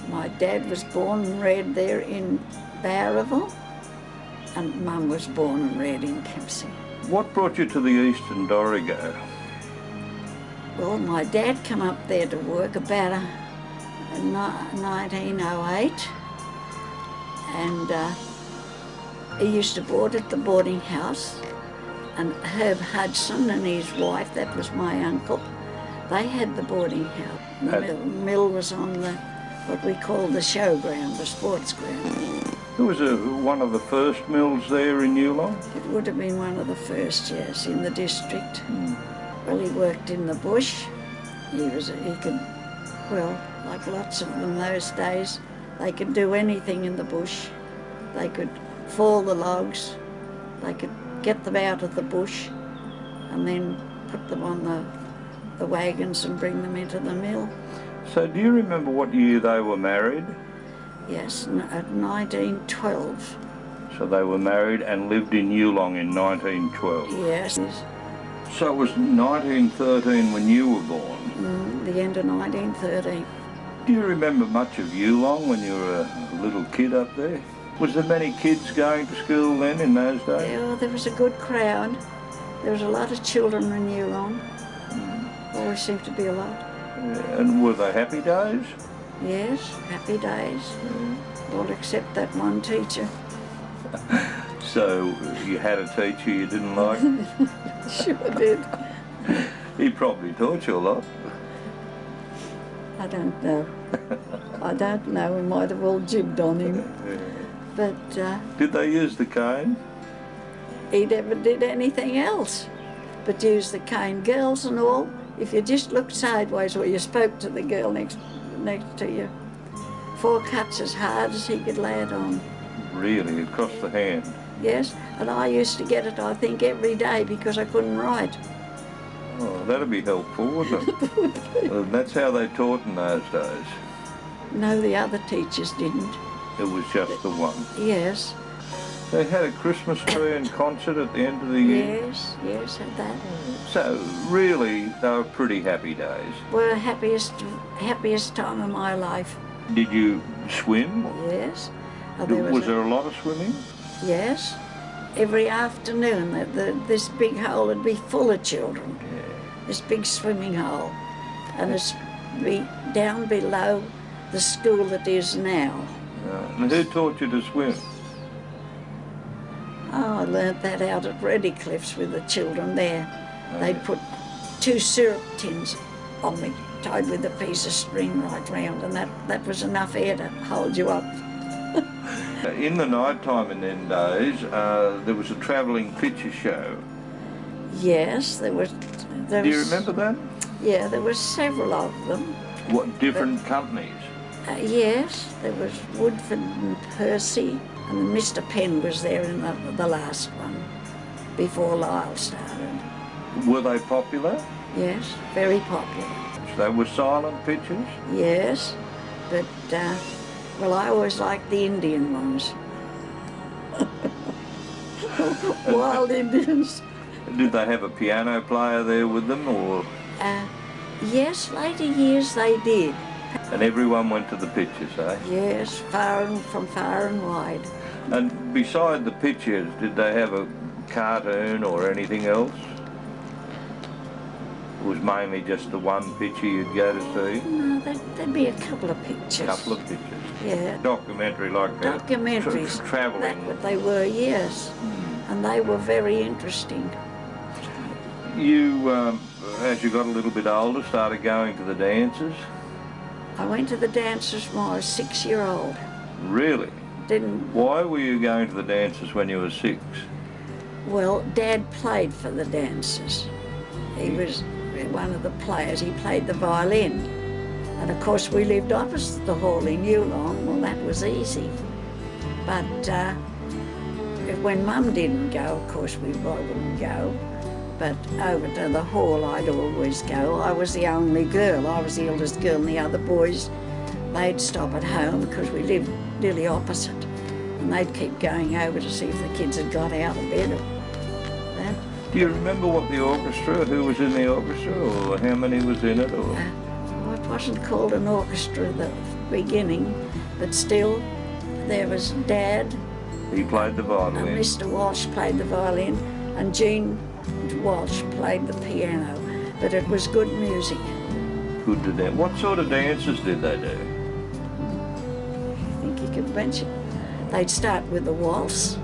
My dad was born and reared there in Bowraville, and Mum was born and reared in Kempsey. What brought you to the Eastern Dorrigo? Well, my dad came up there to work about 1908, and he used to board at the boarding house, and Herb Hudson and his wife, that was my uncle, they had the boarding house. The mill was on what we call the showground, the sports ground. It was one of the first mills there in Yulong? It would have been one of the first, yes, in the district. Well, he worked in the bush. He could, well, like lots of them those days, they could do anything in the bush. They could fall the logs, they could get them out of the bush and then put them on the wagons and bring them into the mill. So do you remember what year they were married? Yes, at 1912. So they were married and lived in Yulong in 1912? Yes. So it was 1913 when you were born? The end of 1913. Do you remember much of Yulong when you were a little kid up there? Was there many kids going to school then in those days? Yeah, there was a good crowd. There was a lot of children in Yulong. Always seemed to be a lot. And were they happy days? Yes, happy days. All except that one teacher. So you had a teacher you didn't like? Sure did. He probably taught you a lot. I don't know. I don't know. We might have all jibbed on him. But did they use the cane? He never did anything else but use the cane. Girls and all, if you just looked sideways or you spoke to the girl next to you, 4 cuts as hard as he could lay it on. Really? Across the hand? Yes, and I used to get it, I think, every day because I couldn't write. Oh, that'd be helpful, wouldn't it? Well, that's how they taught in those days. No, the other teachers didn't. It was just the one? Yes. They had a Christmas tree and concert at the end of the year? Yes, had that. So, really, they were pretty happy days? Well, happiest time of my life. Did you swim? Yes. Was there a lot of swimming? Yes. Every afternoon, this big hole would be full of children. Yeah. This big swimming hole. And it's down below the school that is now. And who taught you to swim? Oh, I learnt that out at Reddycliffs with the children there. They'd put 2 syrup tins on me, tied with a piece of string right round, and that was enough air to hold you up. In the night time in them days, there was a travelling picture show. Yes, there was. Do you remember that? Yeah, there were several of them. What, different companies? Yes, there was Woodford and Percy, and Mr. Penn was there in the last one, before Lyle started. Were they popular? Yes, very popular. They were silent pictures? Yes, but, well, I always liked the Indian ones. Wild Indians. Did they have a piano player there with them, or...? Yes, later years they did. And everyone went to the pictures, eh? Yes, from far and wide. And beside the pictures, did they have a cartoon or anything else? It was mainly just the one picture you'd go to see? No, there'd be a couple of pictures. A couple of pictures? Yeah. Documentary like that? Documentaries. Travelling? That's what they were, yes. And they were very interesting. You, as you got a little bit older, started going to the dances? I went to the dances when I was 6-year-old. Really? Didn't... Why were you going to the dances when you were 6? Well, Dad played for the dances. He was one of the players. He played the violin. And of course we lived opposite the hall in Yulong. Well, that was easy. But when Mum didn't go, of course I wouldn't go. But over to the hall I'd always go. I was the only girl. I was the eldest girl, and the other boys, they'd stop at home because we lived nearly opposite. And they'd keep going over to see if the kids had got out of bed or that. Do you remember what the orchestra, who was in the orchestra, or how many was in it? Or? Well, it wasn't called an orchestra at the beginning, but still, there was Dad. He played the violin. And Mr. Walsh played the violin, and Jean Walsh played the piano. But it was good music. Good to dance. What sort of dances did they do? I think you could mention. They'd start with a waltz,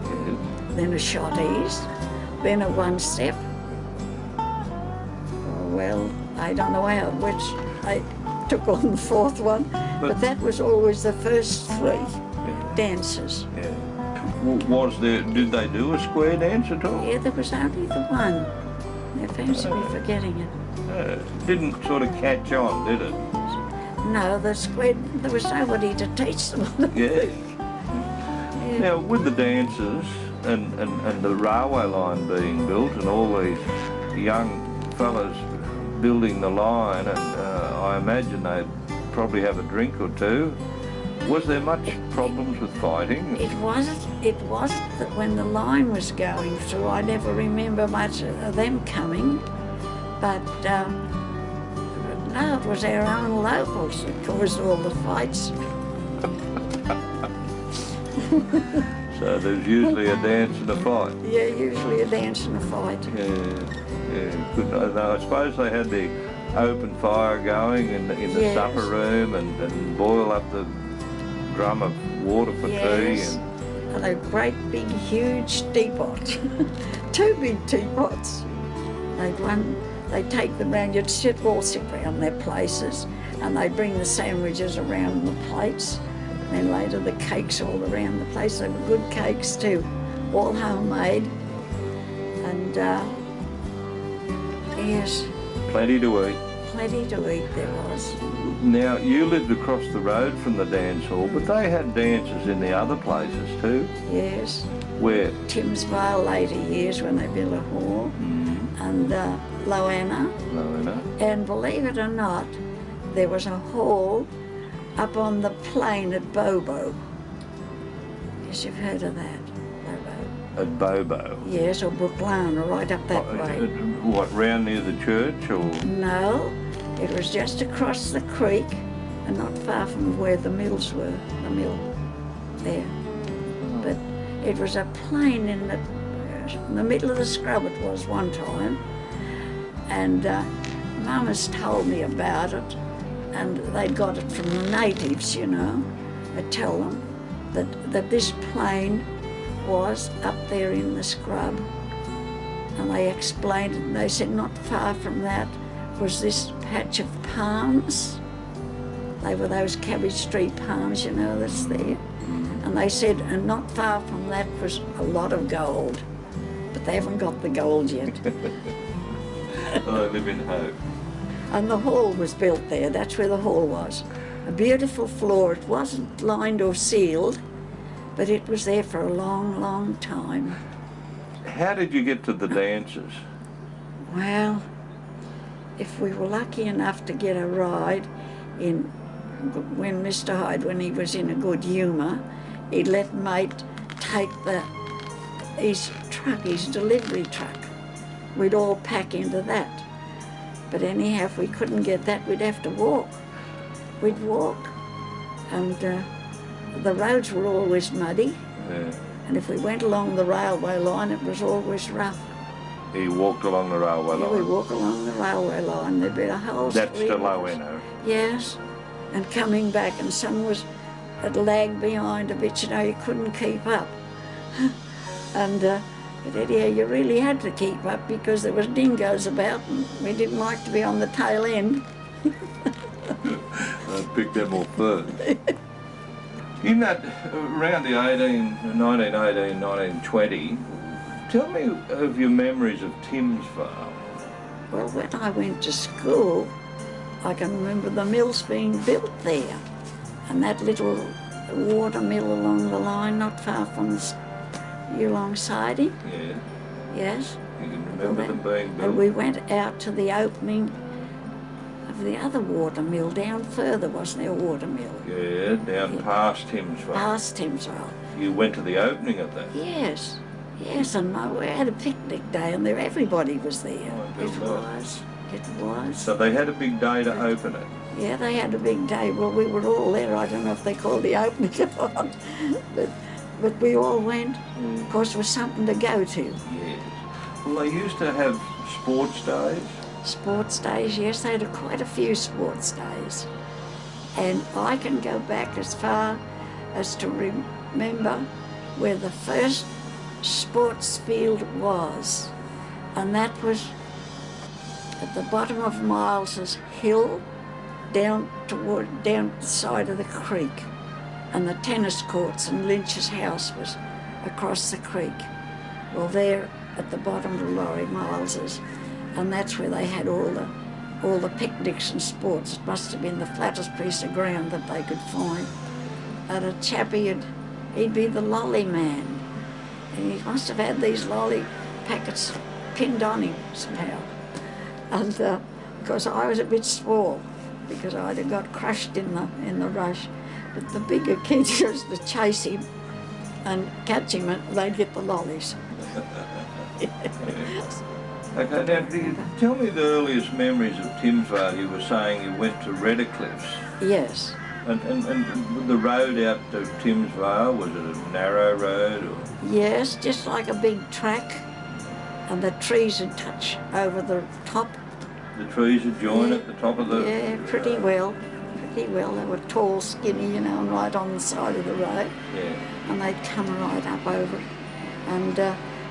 then a shotties, then a one-step. Well, I don't know which I took on the fourth one, but that was always the first 3 dances. Yeah. Did they do a square dance at all? Yeah, there was only the one. I fancy me forgetting it. Didn't sort of catch on, did it? No, there was nobody to teach them. Yeah. Now, with the dances and the railway line being built and all these young fellas building the line, and I imagine they'd probably have a drink or two. Was there much problems with fighting? It wasn't that when the line was going through, I never remember much of them coming. But no, it was our own locals that caused all the fights. So there's usually a dance and a fight? Yeah, usually a dance and a fight. Yeah, good. I suppose they had the open fire going in the supper room and boil up the drum of water for tea. And a great big huge teapot. 2 big teapots. They'd take them round, you'd all sit round their places, and they'd bring the sandwiches around the plates, and then later the cakes all around the place. They were good cakes too, all homemade. And yes. Plenty to eat. Plenty to eat there was. Now, you lived across the road from the dance hall, but they had dances in the other places too? Yes. Where? Timsvale later years when they built a hall, and Loanna. And believe it or not, there was a hall up on the plain at Bobo. Yes, you've heard of that, Bobo. At Bobo? Yes, or Brooklana, right up that way. What, round near the church, or? No, it was just across the creek and not far from where the mills were, the mill there. But it was a plain in the middle of the scrub it was one time, and Mum has told me about it, and they got it from the natives, you know. I tell them that this plain was up there in the scrub, and they explained it, and they said not far from that was this patch of palms. They were those Cabbage Tree palms, you know, that's there. And they said, and not far from that was a lot of gold, but they haven't got the gold yet. Well, they live in hope. And the hall was built there, that's where the hall was. A beautiful floor. It wasn't lined or sealed, but it was there for a long, long time. How did you get to the dances? Well, if we were lucky enough to get a ride in, when Mr. Hyde, when he was in a good humour, he'd let mate take his truck, his delivery truck. We'd all pack into that. But anyhow, if we couldn't get that, we'd have to walk. We'd walk, and the roads were always muddy. Yeah. And if we went along the railway line, it was always rough. You walked along the railway Yeah, line? we walk along the railway line. There'd be a whole That's street to of Low us. Eno. Yes, and coming back, and some was had lagged behind a bit, you know, you couldn't keep up. And but anyhow, you really had to keep up because there was dingoes about, and we didn't like to be on the tail end. I picked them off first. In that, around the 1918, 1920, tell me of your memories of Timsvale. Well, when I went to school, I can remember the mills being built there, and that little water mill along the line, not far from the Yulong siding. Yeah. Yes. You can remember them being built? And we went out to the opening of the other water mill down further, wasn't there, a water mill? Yeah, down past Timsvale. Past Timsvale. You went to the opening of that? Yes. Yes, and we had a picnic day, and there everybody was there. Oh, It was. It was. So they had a big day to open it? Yeah, they had a big day. Well, we were all there. I don't know if they called the opening or not, but we all went. Of course, it was something to go to. Yes. Well, they used to have sports days? Sports days, yes, they had quite a few sports days. And I can go back as far as to remember where the first sports field was. And that was at the bottom of Miles's Hill, down the side of the creek. And the tennis courts and Lynch's house was across the creek. Well, there at the bottom of Laurie Miles's, and that's where they had all the picnics and sports. It must have been the flattest piece of ground that they could find. And a chappie, he'd be the lolly man. And he must have had these lolly packets pinned on him somehow. And because I was a bit small, because I'd have got crushed in the rush. But the bigger kids used to chase him and catch him, and they'd get the lollies. Okay, now tell me the earliest memories of Timsvale. You were saying you went to Reddercliffs. Yes. And the road out to Timsvale, was it a narrow road? Or? Yes, just like a big track, and the trees would touch over the top. The trees would join at the top of the... Yeah, pretty well. Pretty well. They were tall, skinny, you know, and right on the side of the road. Yeah. And they'd come right up over it. And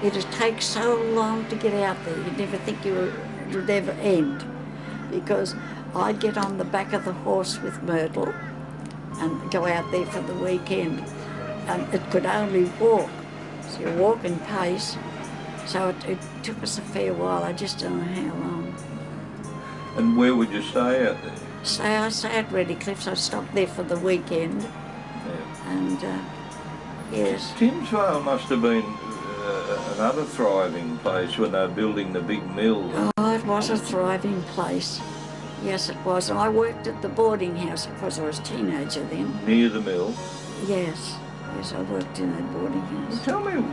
it'd take so long to get out there. You'd never think it would ever end. Because I'd get on the back of the horse with Myrtle and go out there for the weekend. And it could only walk. So you're walking pace. So it took us a fair while. I just don't know how long. And where would you stay out there? I stay at Reddercliffs. I stopped there for the weekend. Yeah. And yes. Timsvale must have been another thriving place when they were building the big mill. Oh, it was a thriving place. Yes, it was. And I worked at the boarding house because I was a teenager then. Near the mill? Yes. Yes, I worked in that boarding house. Tell me,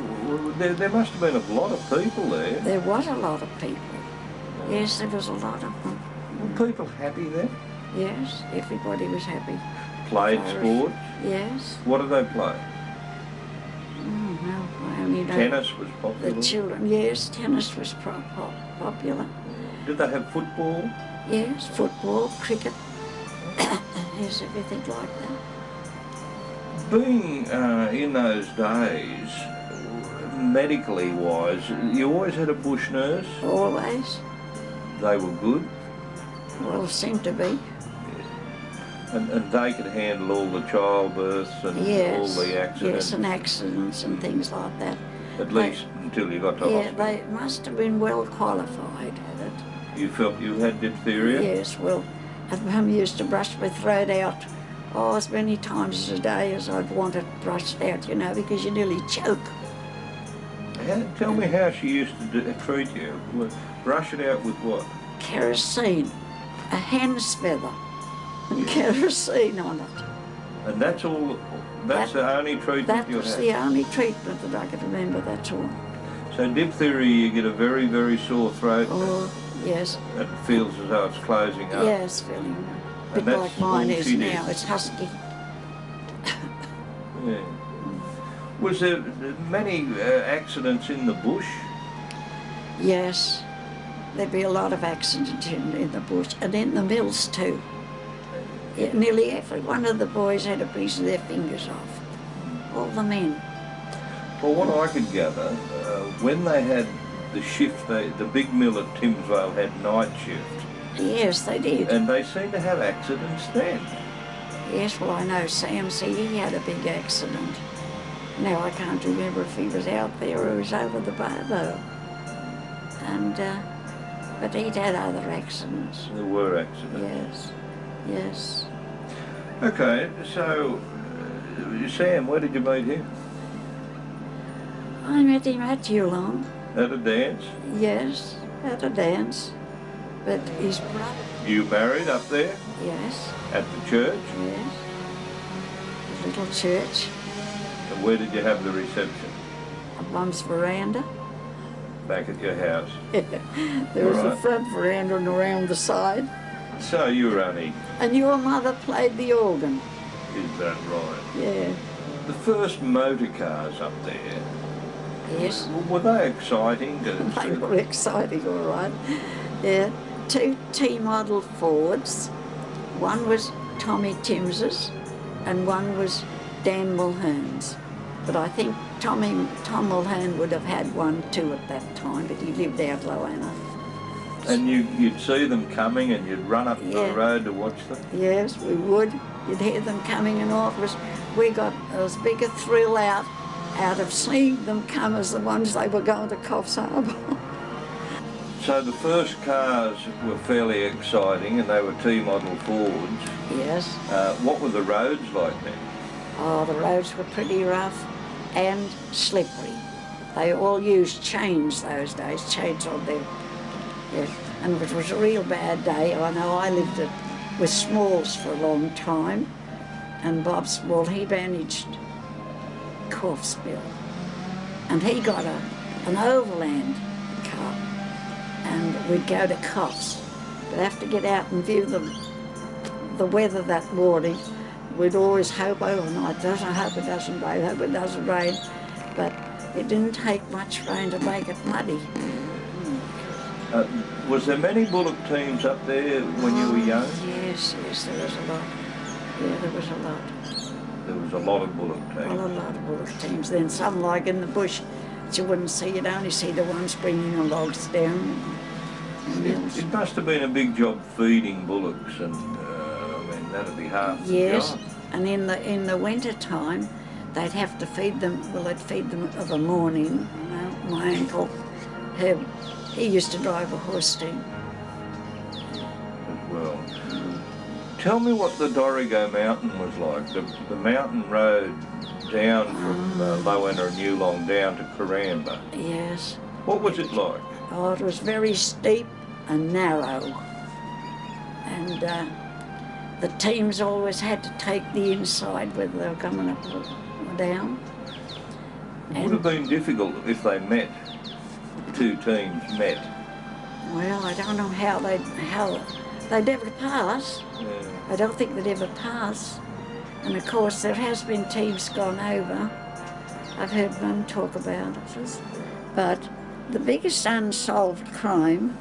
there must have been a lot of people there. There was a lot of people. Yes, there was a lot of them. Were people happy there? Yes, everybody was happy. Played sports? Yes. What did they play? No, I only know. Tennis was popular? The children, yes, tennis was popular. Did they have football? Yes, football, cricket, yes, everything like that. Being in those days, medically wise, you always had a bush nurse? Always. They were good? Well, seemed to be. And they could handle all the childbirths and all the accidents? Yes, and accidents and things like that. At least until you got to hospital? Yeah, they must have been well qualified at it. You felt you had diphtheria? Yes, well, and Mum used to brush my throat out Oh, as many times a day as I'd want it brushed out, you know, because you nearly choke. Tell me how she used to treat you. Brush it out with what? Kerosene, a hen's feather, and kerosene on it. And that's all, that's the only treatment you had? That was the only treatment that I could remember, that's all. So diphtheria, you get a very, very sore throat. Oh, yes. It feels as though it's closing up. Yes, feeling a bit like mine is now. It's husky. Yeah. Was there many accidents in the bush? Yes. There'd be a lot of accidents in the bush and in the mills too. Yeah, nearly every one of the boys had a piece of their fingers off. All the men. Well, what I could gather, when they had the shift, the big mill at Timsvale had night shift. Yes, they did. And they seemed to have accidents then. Yes, well, I know Sam said he had a big accident. Now, I can't remember if he was out there or he was over the bar, though. And, but he'd had other accidents. There were accidents. Yes, yes. Okay, so, Sam, where did you meet him? I met him at Geelong. At a dance? Yes, at a dance. But his brother... You married up there? Yes. At the church? Yes. The little church. And where did you have the reception? At Mum's veranda. Back at your house? There was a front veranda and around the side. So you were only... And your mother played the organ. Is that right? Yeah. The first motor cars up there... Yes. Were they exciting? They were exciting, all right. Yeah. 2 T-model Fords. One was Tommy Tims's and one was Dan Mulhern's. But I think Tom Mulhern would have had one too at that time, but he lived out low enough. And you'd see them coming and you'd run up the road to watch them? Yes, we would. You'd hear them coming and off. We got as big a thrill out of seeing them come as the ones they were going to Coffs Harbour. So the first cars were fairly exciting and they were T-model Fords. Yes. What were the roads like then? Oh, the roads were pretty rough and slippery. They all used chains those days, chains on them. Yes. And it was a real bad day. I know I lived with Smalls for a long time, and Bob Small, he managed Corfsville. And he got an overland car, and we'd go to Coffs. But have to get out and view the weather that morning. We'd always hope overnight, I hope it doesn't rain, hope it doesn't rain. But it didn't take much rain to make it muddy. Was there many bullock teams up there when you were young? Yes, there was a lot. Yeah, there was a lot. There was a lot of bullock teams? Well, a lot of bullock teams. Then some like in the bush that you wouldn't see, you'd only see the ones bringing the logs down. It must have been a big job feeding bullocks, and I mean, that'd be half the Yes, job. and in the winter time, they'd have to feed them, well, they'd feed them of a morning. You know, my uncle, he used to drive a horse team. As well. Tell me what the Dorrigo Mountain was like, the mountain road down from Lowenna and Newlong down to Caramba. Yes. What was it like? Oh, it was very steep and narrow. And the teams always had to take the inside whether they were coming up or down. It would have been difficult if they met, 2 teams met. Well, I don't know how they'd ever pass. Yeah. I don't think they'd ever pass. And of course, there has been teams gone over. I've heard Mum talk about it. But the biggest unsolved crime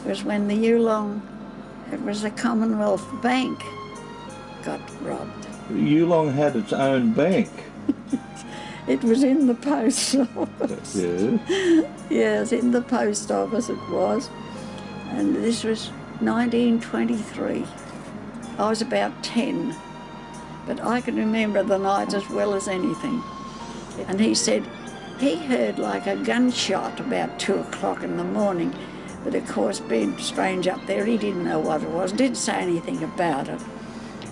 was when the Yulong, it was the Commonwealth Bank, got robbed. Yulong had its own bank. It was in the post office. Yeah. Yes, in the post office it was. And this was 1923. I was about 10, but I can remember the night as well as anything. And he said he heard like a gunshot about 2 o'clock in the morning, but of course, being strange up there, he didn't know what it was, didn't say anything about it.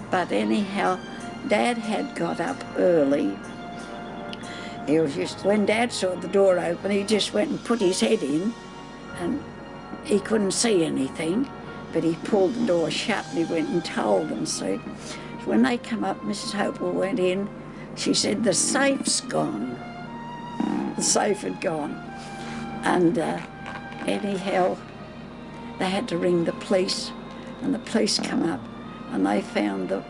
But anyhow, Dad had got up early. He was when Dad saw the door open, he just went and put his head in, and he couldn't see anything, but he pulled the door shut and he went and told them. So when they come up, Mrs. Hopewell went in. She said, "The safe's gone." The safe had gone. And anyhow, they had to ring the police, and the police come up, and they found the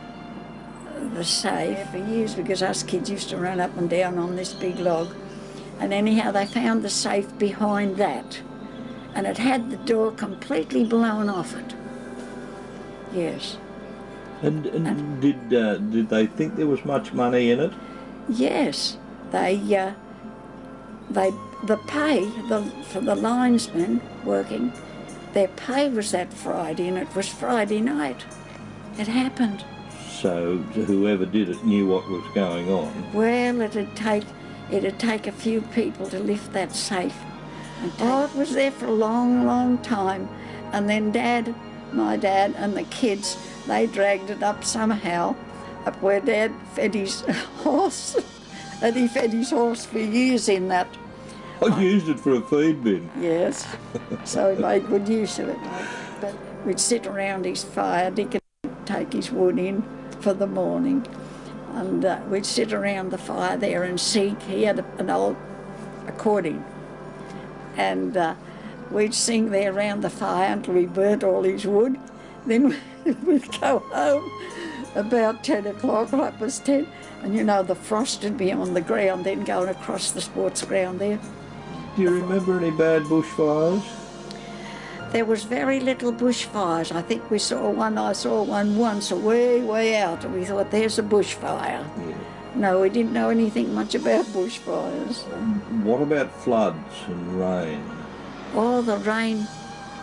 safe for years, because us kids used to run up and down on this big log. And anyhow, they found the safe behind that, and it had the door completely blown off it. Yes. And did they think there was much money in it? Yes. The pay for the linesmen working, their pay was that Friday, and it was Friday night. It happened. So whoever did it knew what was going on. Well, it'd take a few people to lift that safe. It was there for a long, long time. And then my dad and the kids, they dragged it up somehow, up where Dad fed his horse. And he fed his horse for years in that. I used it for a feed bin. Yes, so he made good use of it. But we'd sit around his fire, Dick would take his wood in for the morning, and we'd sit around the fire there and sing. He had an old accordion, and we'd sing there around the fire until we burnt all his wood. Then we'd go home about 10 o'clock, 10:30, and you know the frost would be on the ground then going across the sports ground there. Do you remember any bad bushfires? There was very little bushfires. I think I saw one once way, way out, and we thought, there's a bushfire. Yeah. No, we didn't know anything much about bushfires. What about floods and rain? Oh, the rain.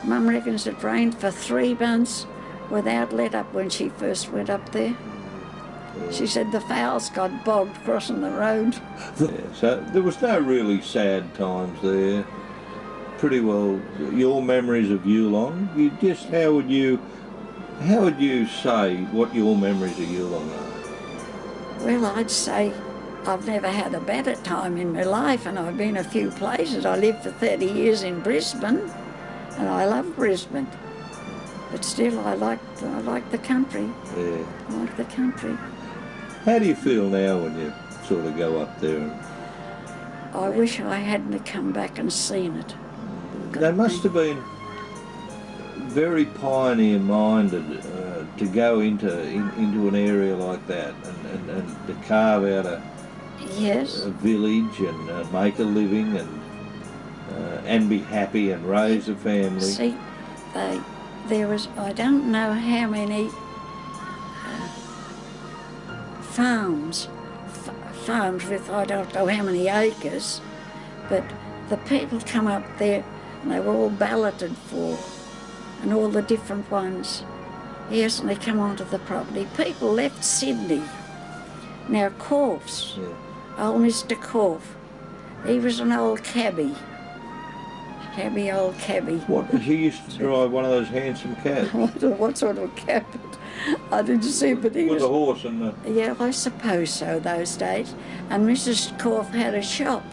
Mum reckons it rained for 3 months without let up when she first went up there. She said the fowls got bogged crossing the road. Yeah, so there was no really sad times there. Pretty well, your memories of Yulong. How would you say what your memories of Yulong are? Well, I'd say I've never had a better time in my life, and I've been a few places. I lived for 30 years in Brisbane, and I love Brisbane. But still, I like the country. Yeah. I like the country. How do you feel now when you sort of go up there? I wish I hadn't come back and seen it. They must have been very pioneer-minded to go into an area like that and to carve out a village and make a living and be happy and raise a family. See, there was, I don't know how many farms with I don't know how many acres, but the people come up there and they were all balloted for, and all the different ones. Yes, and they come onto the property. People left Sydney. Now Corf's, old Mr. Corf, he was an old cabbie. Old cabbie. What, he used to drive one of those handsome cabs? I don't know what sort of cab, I didn't see, but he was... With a horse and the... Yeah, I suppose so, those days. And Mrs. Corf had a shop.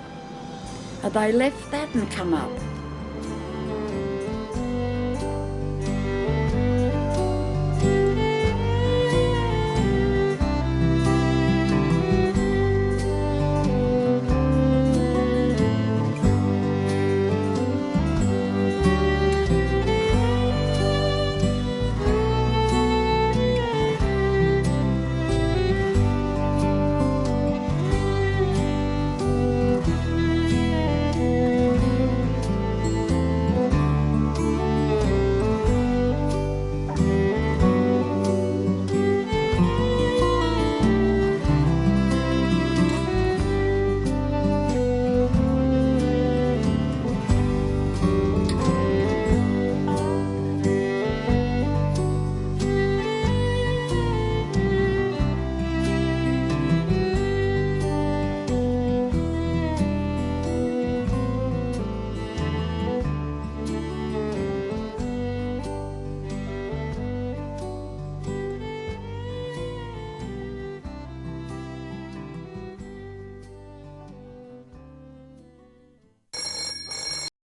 And they left that and come up.